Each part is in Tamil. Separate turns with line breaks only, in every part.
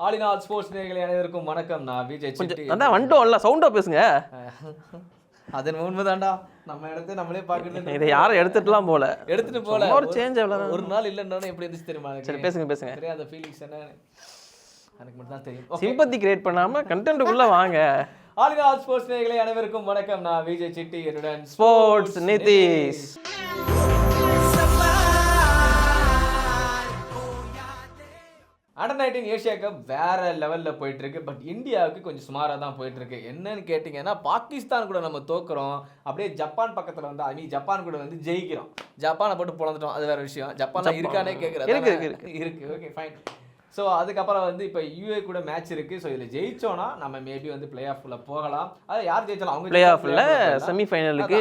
ஆல் இன் ஆல் ஸ்போர்ட்ஸ் நேயர்களே அனைவருக்கும் வணக்கம். நான் விஜய் சிட்டி.
அதான் வந்துட்டோம்ல, சவுண்டா பேசுங்க.
அது உண்மைதான்டா, நம்ம இடத்த நம்மளே பார்க்கணும்.
இதை யாரும் எடுத்துட்டுலாம் போல,
எடுத்துட்டு போல.
ஒரு சேஞ்ச் எவ்வளோ
ஒரு நாள் இல்லைன்னு எப்படி இருந்துச்சு தெரியுமா?
சரி பேசுங்க.
சரியா, அந்த ஃபீலிங்ஸ் என்ன எனக்கு மட்டும் தான் தெரியும்.
சிம்பத்தி கிரியேட் பண்ணாம கண்டென்ட்டுக்குள்ள வாங்க.
ஆல் இன் ஆல் ஸ்போர்ட்ஸ் நேயர்களே அனைவருக்கும் வணக்கம். நான் விஜய் சிட்டி, என்னுடன்
sports Nitish.
Under 19 Asia cup வேற லெவல்ல போயிட்டு இருக்கு. பட் இந்தியாவுக்கு கொஞ்சம் சுமாராக தான் போயிட்டு இருக்கு. என்னன்னு கேட்டிங்கன்னா, பாகிஸ்தான் கூட நம்ம தோக்குறோம், அப்படியே ஜப்பான் பக்கத்தில் வந்து ஜப்பான் கூட வந்து ஜெயிக்கிறோம். ஜப்பானை போட்டு பொழந்துட்டோம், அது வேற விஷயம். ஜப்பான் இருக்கானே கேட்குறேன். இருக்கு ஓகே ஃபைன். ஸோ அதுக்கப்புறம் வந்து இப்போ யூஏ கூட மேட்ச் இருக்குது. ஸோ இதில் ஜெயிச்சோன்னா நம்ம மேபி வந்து பிளே ஆஃப்ல போகலாம். அது யார் ஜெயிச்சாலும் அவங்க
பிளே ஆஃப்ல செமிஃபைனலுக்கு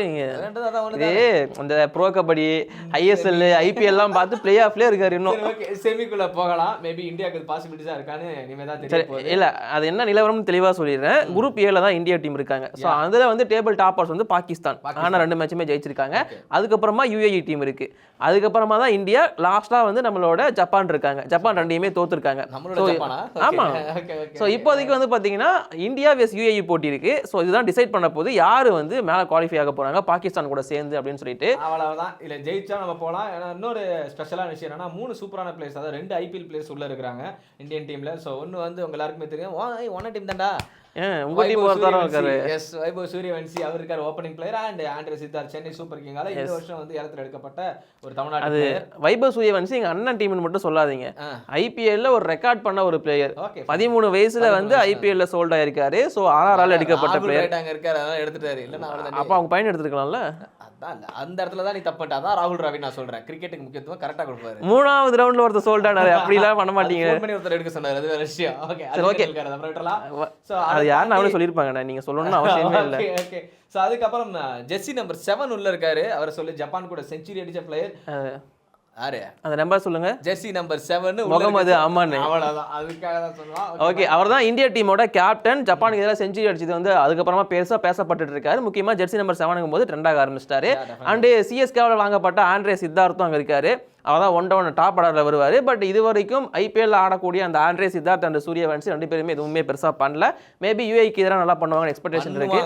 அந்த ப்ரோ கபடி, ஐஎஸ்எல், ஐபிஎல்லாம் பார்த்து பிளே ஆஃப்லேயே இருக்காரு. இன்னும்
ஓகே, செமிக்குள்ளே போகலாம். மேபி இந்தியாவுக்கு பாசிபிலிட்டிஸாக இருக்கான்னு இனிமேல் தான் தெரியும்.
இல்லை, அது என்ன நிலவரம்னு தெளிவாக சொல்லிடுறேன். குரூப் ஏல தான் இந்தியா டீம் இருக்காங்க. ஸோ அதில் வந்து டேபிள் டாப்பர்ஸ் வந்து பாகிஸ்தான். ஆனால் 2 மேட்சுமே ஜெயிச்சிருக்காங்க. அதுக்கப்புறமா யூஏஇ டீம் இருக்கு. அதுக்கப்புறமா தான் இந்தியா, லாஸ்ட்டாக வந்து நம்மளோட ஜப்பான் இருக்காங்க. ஜப்பான் 2யுமே தோத்துருக்காங்க. ஆமா. சோ இப்போதைக்கு வந்து பாத்தீங்கன்னா இந்தியா வெஸ் யுஏஇ போட்டி இருக்கு. சோ இதுதான் டிசைட் பண்ண போது யாரு வந்து மேல குவாலிஃபை ஆக போறாங்க பாகிஸ்தான் கூட சேர்ந்து அப்படின்னு சொல்லிட்டு.
அவ்வளவுதான். இல்ல ஜெயிச்சா நம்ம போலாம். இன்னொரு ஸ்பெஷலான விஷயம் என்னன்னா, 3 சூப்பரான பிளேயர்ஸ், அதாவது 2 ஐபிஎல் பிளேயர்ஸ் உள்ள இருக்காங்க இந்தியன் டீம்ல. சோ ஒன்னு வந்து உங்க எல்லாருக்குமே தெரியும், ஒன் டீம் தான்டா.
உங்க டீம் ஒருத்தரம் இருக்காரு.
எஸ், வைபவ் சூரியவன்சி அவர் இருக்காரு opening player. And Andre Siddharth Chennai super கிங்கால இந்த வருஷம் வந்து ஏலத்துல எடுக்கப்பட்ட ஒரு தமிழ்நாடு பிளேயர்.
வைபவ் சூரியவன்சி எங்க அண்ணன் டீம்னு மட்டும் சொல்லாதீங்க. ஐபிஎல்ல ஒரு ரெக்கார்ட் பண்ண ஒரு பிளேயர். 13 வயசுல வந்து ஐபிஎல்ல சோல்ட் ஆயிருக்காரு. சோ ஆர்ஆர்ஆல எடுக்கப்பட்ட பிளேயர்
அங்க இருக்காரு, அதான் எடுத்துட்டாரு. இல்லன்னா
அப்ப அவங்க பையன் எடுத்துக்கலாம்ல.
அதான் அந்த இடத்துல தான் நீ தப்பு. அதான் ராகுல் ராவி நான் சொல்றேன், கிரிக்கெட்டுக்கு முக்கியத்துவம் கரெக்டா கொடுப்பாரு.
3வது ரவுண்ட்ல ஒருத்தர் சோல்ட் ஆனாரு. அப்படி எல்லாம் பண்ண மாட்டீங்க.
ஃபோன் பண்ணி ஒருத்தர் எடுக்க சொன்னாரு, அது வேற விஷயம். ஓகே, அது இருக்காரு. அப்புறம் விட்டலாம். சோ
அது யாருன்னு அவரே சொல்லிருப்பாங்க, நீங்க சொல்லணும்னு அவசியமே இல்ல.
ஓகே. சோ அதுக்கப்புறம் ஜெர்சி நம்பர் 7 உள்ள இருக்காரு. அவர் சொல்லி ஜப்பான் கூட செஞ்சுரி அடிச்ச பிளேயர். யாரு அந்த
நம்பர் சொல்லுங்க?
Jersey number 7
Mohammed Aman.
அவ்வளவுதான், அதுக்காக தான் சொல்லுவான்.
ஓகே, அவர் தான் இந்தியா டீமோட கேப்டன். ஜப்பானுக்கு எதிராக செஞ்சுரி அடிச்சது வந்து அதுக்கப்புறமா பெருசா பேசப்பட்டு இருக்காரு. முக்கியமா ஜெர்சி நம்பர் 7ங்கும் போது ட்ரெண்ட் ஆக ஆரம்பிச்சிட்டாரு. அண்ட் சிஎஸ்கேவில் வாங்கப்பட்ட ஆண்ட்ரே சித்தார்த்தும் அங்க இருக்காரு. அவதான் 1-1 டாப் ஆர்டர்ல வருவார். பட் இது வரைக்கும் ஐபிஎல் ஆடக்கூடிய அந்த ஆண்ட்ரே சித்தார்த் அண்ட் சூரியவன்சி 2 பேருமே எதுவுமே பெருசா பண்ணல. மேபி யூஏக்கு எதிராக நல்லா பண்ணுவாங்க எக்ஸ்பெக்டேஷன் இருக்கு.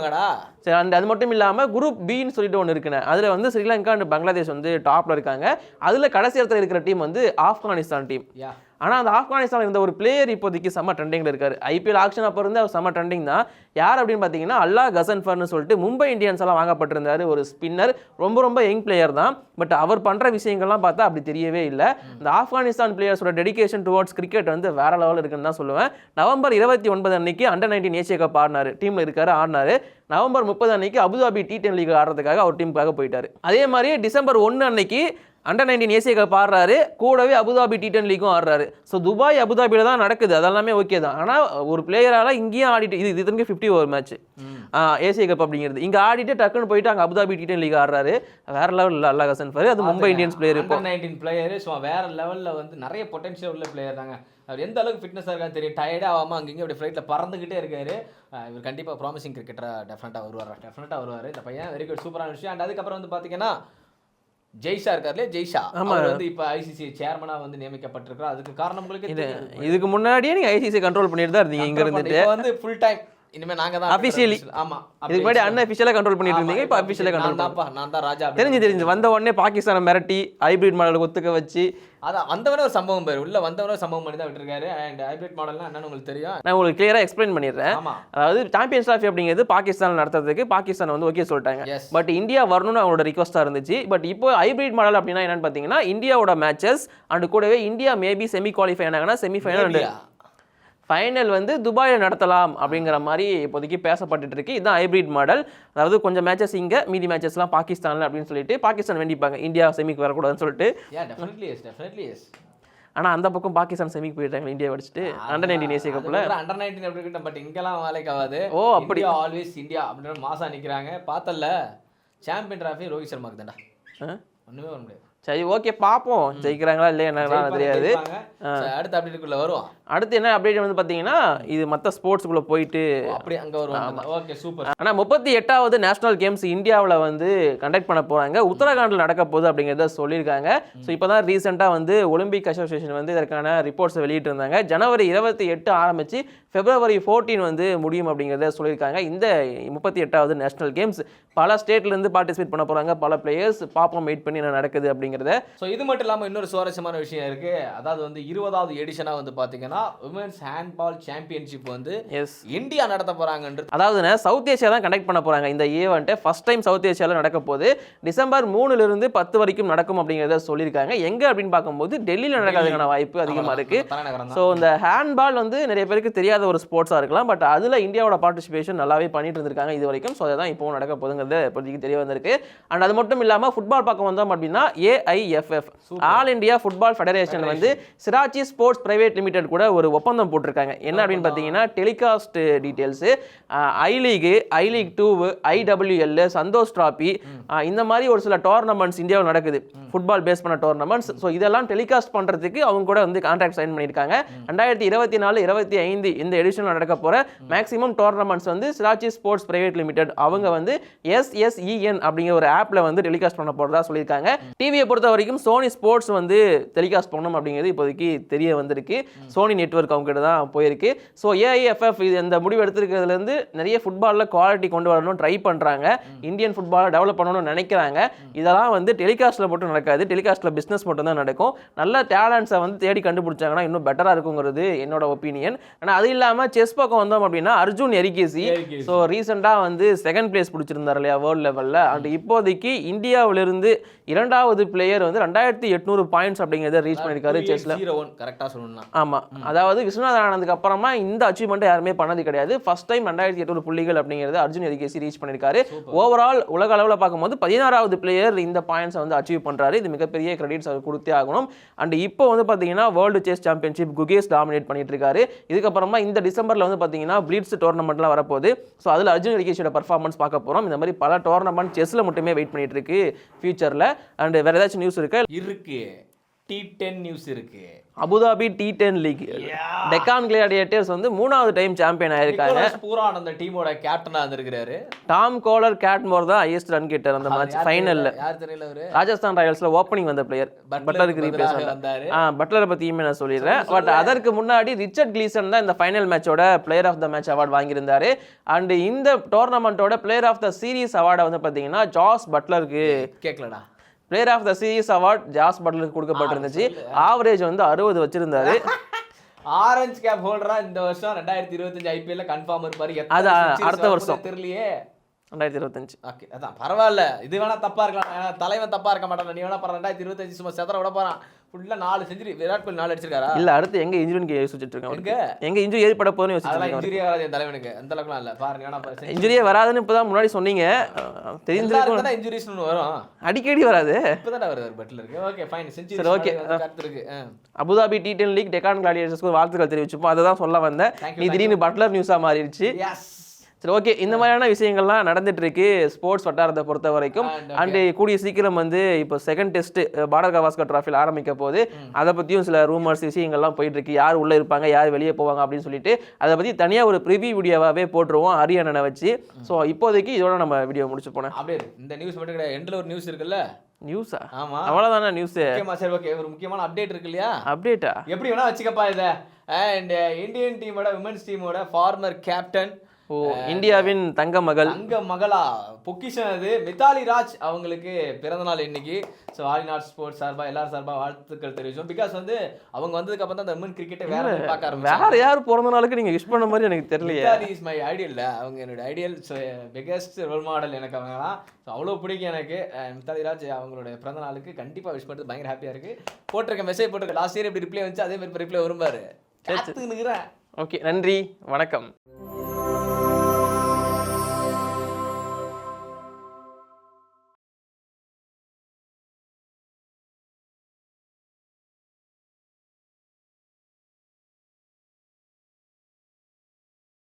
சரி, அண்ட் அது மட்டும் இல்லாம குரூப் பின்னு சொல்லிட்டு ஒன்று இருக்குன்னு, அதுல வந்து ஸ்ரீலங்கா அண்ட் பங்களாதேஷ் வந்து டாப்ல இருக்காங்க. அதுல கடைசி இடத்துல இருக்கிற டீம் வந்து ஆப்கானிஸ்தான் டீம். ஆனா அந்த ஆப்கானிஸ்தான் இருந்த ஒரு பிளேயர் இப்போதைக்கு செம்ம ட்ரெண்டிங்ல இருக்காரு. ஐபிஎல் ஆக்ஷன் அப்போ இருந்து அவர் செம்ம ட்ரெண்டிங் தான். யார் அப்படின்னு பார்த்தீங்கன்னா, அல்லா கசன்ஃபர்னு சொல்லிட்டு மும்பை இந்தியன்ஸ் எல்லாம் வாங்கப்பட்டிருந்தாரு. ஒரு ஸ்பின்னர், ரொம்ப யங் பிளேயர் தான். பட் அவர் பண்ற விஷயங்கள்லாம் பார்த்தா அப்படி தெரியவே இல்லை. இந்த ஆப்கானிஸ்தான் பிளேயர்ஸோட டெடிகேஷன் டுவர்ட்ஸ் கிரிக்கெட் வந்து வேற லெவல் இருக்குன்னு தான் சொல்லுவேன். நவம்பர் 29 அன்னைக்கு அண்டர் 19 ஏசியா கப் ஆடினாரு. டீம்ல இருக்காரு, ஆடினாரு. நவம்பர் 30 அன்னைக்கு அபுதாபி T10 லீக் ஆடுறதுக்காக அவர் டீமுக்காக போயிட்டாரு. அதே மாதிரி டிசம்பர் 1 அன்னைக்கு அண்டர் 19 ஏசியா கப் ஆடுறாரு. கூடவே அபுதாபி T10 லீக்கும் ஆடுறாரு. ஸோ துபாய் அபுதாபியில தான் நடக்குது, அதெல்லாமே ஓகே தான். ஆனால் ஒரு பிளேயரால இங்கேயும் ஆடிட்டு, இது 50 ஓவர் மேட்ச் ஏசியா கப் அப்படிங்கிறது, இங்கே ஆடிட்டு டக்குன்னு போயிட்டு அங்கே அபுதாபி T10 லீக் ஆடுறாரு. வேற லெவல் இல்லை அல்லா கசன்ஃபர். அது மும்பை இந்தியன்ஸ் பிளேயர். இப்போ
19 பிளேயர். ஸோ வேற லெவலில் வந்து நிறைய பொட்டன்ஷியல் உள்ள பிளேயர் தாங்க. அவர் எந்த அளவுக்கு ஃபிட்னஸாக இருக்கான்னு தெரியும். டயர்டாக ஆகாமல் அங்கேயும் அப்படி ஃப்ளைட்டில் பறந்துக்கிட்டே இருக்காரு. இவர் கண்டிப்பாக ப்ராமிசிங் கிரிக்கெட்டராக டெஃபினட்டாக வருவார் இந்த பையன். வெரி குட், சூப்பரான விஷயம். அண்ட் அதுக்கப்புறம் வந்து பார்த்தீங்கன்னா, ஜெய்ஷா இருக்கார்ல, ஜெய்ஷா அவர் வந்து இப்போ ஐசிசி சேர்மனா வந்து நியமிக்கப்பட்டிருக்காரு. அதுக்கு காரணம் உங்களுக்கு
இதுக்கு முன்னாடியே நீங்க ஐசிசி கண்ட்ரோல் பண்ணிட்டு தான் இருந்தீங்க. இங்க இருந்துட்டு
வந்து ஃபுல் டைம் இனிமே நாங்க தான்
ஆபீஷியலி. ஆமா, இதுக்கு முன்னாடி அன்அஃபிஷியலா கண்ட்ரோல் பண்ணிட்டு இருந்தீங்க. இப்போ அஃபிஷியலா கண்ட்ரோல்
நான் தான் ராஜா.
தெரிஞ்சு வந்த உடனே பாகிஸ்தானை மிரட்டி ஹைபிரிட் மாடலுக்கு ஒத்துக்க வச்சு,
அதான் வந்தவனே ஒரு சம்பவம் பேர் உள்ள வந்தவனே ஒரு சம்பவம் பண்ணி தான் விட்டுருக்காரு. அண்ட் ஹைபிரிட் மாடல்னா என்னன்னு உங்களுக்கு தெரியும்.
நான் உங்களுக்கு கிளியரா எக்ஸ்பிளைன் பண்ணிடுறேன். அதாவது சாம்பியன்ஸ் டிராஃபி அப்படிங்கிறது பாகிஸ்தான் நடத்துறதுக்கு பாகிஸ்தான் வந்து ஓகே சொல்லிட்டாங்க. பட் இந்தியா வரணும்னு அவங்களோட ரிக்வஸ்டா இருந்துச்சு. பட் இப்போ ஹைபிரிட் மாடல் அப்படின்னா என்னன்னு பாத்தீங்கன்னா, இந்தியாவோட மேட்சஸ் அண்ட் கூடவே இந்தியா மேபி செமி குவாலிஃபை ஆனாங்கன்னா செமிஃபைனல் அண்ட் ஃபைனல் வந்து துபாயில் நடத்தலாம் அப்படிங்கிற மாதிரி இப்போதைக்கு பேசப்பட்டு இருக்கு. இதுதான் ஹைபிரிட் மாடல். அதாவது கொஞ்சம் மேட்சஸ் இங்கே, மீதி மேட்சஸ்லாம் பாகிஸ்தானில் அப்படின்னு சொல்லிட்டு பாகிஸ்தான் வேண்டிப்பாங்க இந்தியா செமிக்கு வரக்கூடாதுன்னு சொல்லிட்டு. ஆனால் அந்த பக்கம் பாகிஸ்தான் செமிக்கு போயிட்டாங்க இந்தியா வச்சுட்டு அண்டர் 19 ஏசியா கப்பில்.
அண்டர் 19 அப்படி இருக்கட்டும், பட் இங்கெல்லாம் வேலைக்கு ஆகாது.
ஓ அப்படி,
ஆல்வேஸ் இந்தியா அப்படின்ற மாசா நிற்கிறாங்க. பார்த்தல சாம்பியன் டிராஃபி ரோஹித் சர்மாக்கு தான்டா, ஒன்றுமே வர முடியாது.
சரி ஓகே பார்ப்போம் ஜெயிக்கிறாங்களா இல்லையா என்னன்னா தெரியாது.
அடுத்த அப்டேட்டுக்குள்ள வருவோம்.
அடுத்து என்ன அப்டேட் வந்து பார்த்தீங்கன்னா இது மற்ற ஸ்போர்ட்ஸ்குள்ளே போயிட்டு
அப்படி அங்கே வருவோம். Okay super.
ஆனால் 38வது நேஷனல் கேம்ஸ் இந்தியாவில் வந்து கண்டக்ட் பண்ண போகிறாங்க. உத்தரகாண்டில் நடக்க போகுது அப்படிங்கிறத சொல்லியிருக்காங்க. ஸோ இப்போ தான் ரீசெண்டாக வந்து ஒலிம்பிக் அசோசியேஷன் வந்து இதற்கான ரிப்போர்ட்ஸை வெளியிட்டிருந்தாங்க. ஜனவரி 28 ஆரம்பித்து February 14 வந்து முடியும் அப்படிங்கிறத சொல்லியிருக்காங்க. இந்த 38வது நேஷனல் கேம்ஸ் பல ஸ்டேட்லேருந்து பார்ட்டிசிபேட் பண்ண போகிறாங்க. பல பிளேயர்ஸ் பார்ப்போம், வெயிட் பண்ணி என்ன நடக்குது அப்படிங்கிறத.
ஸோ இது மட்டும் இல்லாமல் இன்னொரு சுவாரஸ்யமான விஷயம் இருக்குது. அதாவது வந்து 20வது எடிஷனாக வந்து பார்த்தீங்கன்னா உமன்ஸ் ஹேண்ட்பால் சாம்பியன்ஷிப் வந்து இந்தியா நடத்த போகிறாங்கன்றது.
அதாவதுன்னா சவுத் ஏஷியா தான் கண்டக்ட் பண்ண போகிறாங்க இந்த ஈவெண்ட்டை. ஃபர்ஸ்ட் டைம் சவுத் ஏஷியாவில் நடக்க போகுது. டிசம்பர் 3லிருந்து 10 வரைக்கும் நடக்கும் அப்படிங்கிறத சொல்லியிருக்காங்க. எங்கே அப்படின்னு பார்க்கும்போது டெல்லியில் நடக்கிறதுக்கான வாய்ப்பு அதிகமாக இருக்குது. ஸோ இந்த ஹேண்ட்பால் வந்து நிறைய பேருக்கு தெரியாத ஒரு ஸ்போர்ட்ஸாக இருக்கலாம். பட் அதில் இந்தியாவோட பார்ட்டிசிபேஷன் நல்லாவே பண்ணிட்டு இருந்திருக்காங்க இது வரைக்கும். ஸோ அதான் இப்போ நடக்க போகுதுங்கிறது இப்போதைக்கு தெரிய வந்திருக்கு. அண்ட் அது மட்டும் இல்லாமல் ஃபுட்பால் பார்க்க வந்தோம் அப்படின்னா AIFF all India football federation வந்து சிராச்சி ஸ்போர்ட்ஸ் பிரைவேட் லிமிடெட் கூட ஒரு ஒப்பந்தம் போட்டிருக்காங்க. என்ன அப்படின்னு பார்த்தீங்கன்னா telecast details, I league 2, IWL, Santosh trophy, இந்த மாதிரி ஒரு சில டோர்னமெண்ட்ஸ் இந்தியாவில் நடக்குது, ஃபுட்பால் பேஸ் பண்ண டோர்னமெண்ட்ஸ். ஸோ இதெல்லாம் டெலிகாஸ்ட் பண்ணுறதுக்கு அவங்க கூட வந்து கான்ட்ராக்ட் சைன் பண்ணியிருக்காங்க. 2024-25 இந்த எடிஷனில் நடக்க போகிற மேக்ஸிமம் டோர்னமெண்ட்ஸ் வந்து சிராச்சி ஸ்போர்ட்ஸ் பிரைவேட் லிமிடெட் அவங்க வந்து SSEN அப்படிங்கிற ஒரு ஆப்பில் வந்து டெலிகாஸ்ட் பண்ண போகிறதா சொல்லியிருக்காங்க. டிவியை பொறுத்த வரைக்கும் சோனி ஸ்போர்ட்ஸ் வந்து டெலிகாஸ்ட் பண்ணணும் அப்படிங்கிறது இப்போதைக்கு தெரிய வந்திருக்கு. சோனி நெட்வொர்க் அவங்க கிட்ட தான் போயிருக்கு. ஸோ AIFF இது இந்த முடிவு எடுத்துருக்கிறதுலேருந்து நிறைய ஃபுட்பாலில் குவாலிட்டி கொண்டு வரணும் ட்ரை பண்ணுறாங்க. இந்தியன் ஃபுட்பாலை டெவலப் பண்ணணும்னு நினைக்கிறாங்க. இதெல்லாம் வந்து டெலிகாஸ்ட்டில் மட்டும் நடக்காது. டெலிகாஸ்ட்டில் பிஸ்னஸ் மட்டும் தான் நடக்கும். நல்ல டேலண்ட்ஸை வந்து தேடி கண்டுபிடிச்சாங்கன்னா இன்னும் பெட்டராக இருக்குங்கிறது என்னோட ஒப்பீனியன். ஆனால் அது இல்லாமல் செஸ் பக்கம் வந்தோம் அப்படின்னா அர்ஜுன் எரிகேசி ஸோ ரீசெண்டாக வந்து 2nd பிளேஸ் பிடிச்சிருந்தார் இல்லையா வேர்ல்டு லெவலில். அண்ட் இப்போதைக்கு இந்தியாவிலிருந்து 2வது பிளேயர் வந்து 2800 பாயிண்ட்ஸ் அப்படிங்கிறத ரீச் பண்ணியிருக்காரு செஸ்ல.
கரெக்டாக சொல்லணும்.
ஆமாம், அதாவது விஸ்வநாதன் ஆனதுக்கு அப்புறமா இந்த அச்சீவ்மெண்ட் யாருமே பண்ணது கிடையாது. ஃபர்ஸ்ட் டைம் 2800 புள்ளிகள் அப்படிங்கிறது அர்ஜுன் எரிகேசி ரீச் பண்ணியிருக்காரு. ஓவரால் உலக அளவில் பார்க்கும்போது 16வது பிளேயர் இந்த பாயிண்ட்ஸை வந்து அச்சீவ் பண்ணுறாரு. இது மிகப்பெரிய கிரெடிட்ஸ் அவர் கொடுத்தே ஆகணும். அண்ட் இப்போ வந்து பார்த்தீங்கன்னா world chess championship Gukesh dominate பண்ணிட்டு இருக்காரு. இதுக்கப்புறமா இந்த டிசம்பரில் வந்து பார்த்தீங்கன்னா பிளிட்ஸ் டோர்னமெண்ட்லாம் வரப்போகுது. ஸோ அதில் அர்ஜுன் எரிகேசியோட பர்ஃபார்மன்ஸ் பார்க்க போகிறோம். இந்த மாதிரி பல டோர்னமெண்ட் செஸ்ஸில் மட்டுமே வெயிட் பண்ணிட்டு இருக்கு ஃபியூச்சரில். அண்ட் வேறு ஏதாச்சும் நியூஸ் இருக்கு?
T10 நியூஸ் இருக்கு.
Abu Dhabi T10 league Deccan gladiators வந்து 3வது டைம் சாம்பியன் ஆயிருக்காங்க.
பூரான் அந்த டீமோட கேப்டனா இருந்திருக்காரு.
டாம் கோலர் கேட்மோர் தான் ஹையஸ்ட் ரன் கெட்டர் அந்த மேட்ச் ஃபைனல்ல.
யார் தெரியல அவரு?
ராஜஸ்தான் ராயல்ஸ்ல ஓப்பனிங் வந்த பிளேயர் பட்லருக்கு ரீப்ளேஸ் வந்தாரு. பட்லரை பத்தியுமே நான் சொல்லிடுறேன். பட் அதற்கு முன்னாடி ரிச்சர்ட் கிளீசன் தான் இந்த ஃபைனல் மேட்சோட player of the match award வாங்கியிருந்தாரு. அண்ட் இந்த டோர்னமெண்டோட பிளேயர் ஆஃப் த சீரீஸ் அவார்டை வந்து பாத்தீங்கன்னா ஜாஸ் பட்லருக்கு
கேட்கலடா
player of the series award Jos பட்லருக்கு கொடுக்கப்பட்டிருந்துச்சு. ஆவரேஜ் வந்து 60 வச்சிருந்தாரு.
ஆரஞ்சு கேப் ஹோல்டரா இந்த வருஷம் 2025 IPL கன்ஃபார்ம் இருப்பாரு.
அது அடுத்த வருஷம்
தெரியலையே
2025.
ஓகே அதான் பரவாயில்ல. இது வேணா தப்பா இருக்கலாம், தலைவன் தப்பா இருக்க மாட்டான். நீ வேணா 2025 சும்மா செதற விட போறான். ஃபுல்லா 4 செஞ்சுரி விராட் கோலி 4 அடிச்சிருக்காரா?
இல்ல அடுத்து எங்க இன்ஜுரிக்கு யோசிச்சுட்டு இருக்காங்க. எங்க இன்ஜுரி ஏற்பட போறேன்னு யோசிச்சுட்டு
இருக்காங்க. இன்ஜுரி வராது என் தலைவனுக்கு அந்த அளவுக்குலாம் இல்ல. பாருங்க வேணா பாருங்க.
இன்ஜுரியே வராதுன்னு இப்பதான் முன்னாடி சொன்னீங்க. தெரிஞ்சிருக்கும்
இன்ஜுரிஸ்னு வரும்.
அடிக்கடி வராது.
இப்பதான் வருது பட்லருக்கு. Okay fine century. சரி ஓகே கரெக்ட் இருக்கு. அபுதாபி
T10 லீக் டெக்கான் கிளாடியேட்டர்ஸ்க்கு வாழ்த்துக்கள் தெரிவிச்சுப்போம். அததான் சொல்ல வந்தேன். நீ திடீர்னு பட்லர் நியூஸா மாறிடுச்சு. சரி ஓகே, இந்த மாதிரியான விஷயங்கள்லாம் நடந்துட்டு இருக்கு ஸ்போர்ட்ஸ் வட்டாரத்தை பொறுத்த வரைக்கும். அண்ட் கூடிய சீக்கிரம் வந்து இப்போ 2nd டெஸ்ட் பார்டர் கவாஸ்கர் டிராஃபியில் ஆரம்பிக்க போது அதை பற்றியும் சில ரூமர்ஸ் விஷயங்கள்லாம் போயிட்டு இருக்கு. யார் உள்ளே இருப்பாங்க யார் வெளியே போவாங்க அப்படின்னு சொல்லிட்டு அதை பற்றி தனியாக ஒரு ப்ரிவியூ வீடியோவாகவே போட்டுருவோம் ஹரியண்ணனை வச்சு. ஸோ இப்போதைக்கு இதோட நம்ம வீடியோ முடிச்சு போனேன்.
அப்படியே இந்த நியூஸ் மட்டும் கிடையாது, எண்டில் ஒரு நியூஸ் இருக்குல்ல.
நியூஸா?
ஆமா
அவ்வளோதானே நியூஸ்.
சரி ஓகே, ஒரு முக்கியமான அப்டேட் இருக்கு இல்லையா?
அப்டேட்டா
எப்படி வேணா வச்சுக்கப்பா இதை. அண்ட் இந்தியன் டீமோட விமன்ஸ் டீமோட ஃபார்மர் கேப்டன்,
இந்தியாவின் தங்க
மகளா பொக்கிஷன் அது மித்தாலி ராஜ் அவங்களுக்கு பிறந்தநாள் இன்னைக்கு. ஸோ ஆல் நாட் ஸ்போர்ட்ஸ் சார்பா எல்லாரும் சார்பா வாழ்த்துக்கள் தெரிவிச்சோம். பிகாஸ் வந்து அவங்க வந்ததுக்கு அப்புறம் தான் அந்த விமன் கிரிக்கெட்டை பார்க்க ஆரம்பிச்சாங்க.
வேற யார் பிறந்த நாளுக்கு நீங்க விஷ் பண்ண மாதிரி எனக்கு தெரியலையே.
Mithali is my ideal. அவங்க என்னோட ஐடியல் பிகெஸ்ட் ரோல் மாடல் எனக்கு அவங்கலாம். ஸோ அவ்வளோ பிடிக்கும் எனக்கு. மித்தாலி ராஜ் அவங்களோட பிறந்த நாளுக்கு கண்டிப்பாக விஷ் பண்ணுறது பயங்கர ஹாப்பியாக இருக்கு. போட்டிருக்க மெசேஜ் போட்டிருக்க லாஸ்ட் இயர் எப்படி ரிப்ளை வந்துச்சு அதே மாதிரி ரிப்ளை வரும்பாரு.
ஓகே நன்றி வணக்கம்.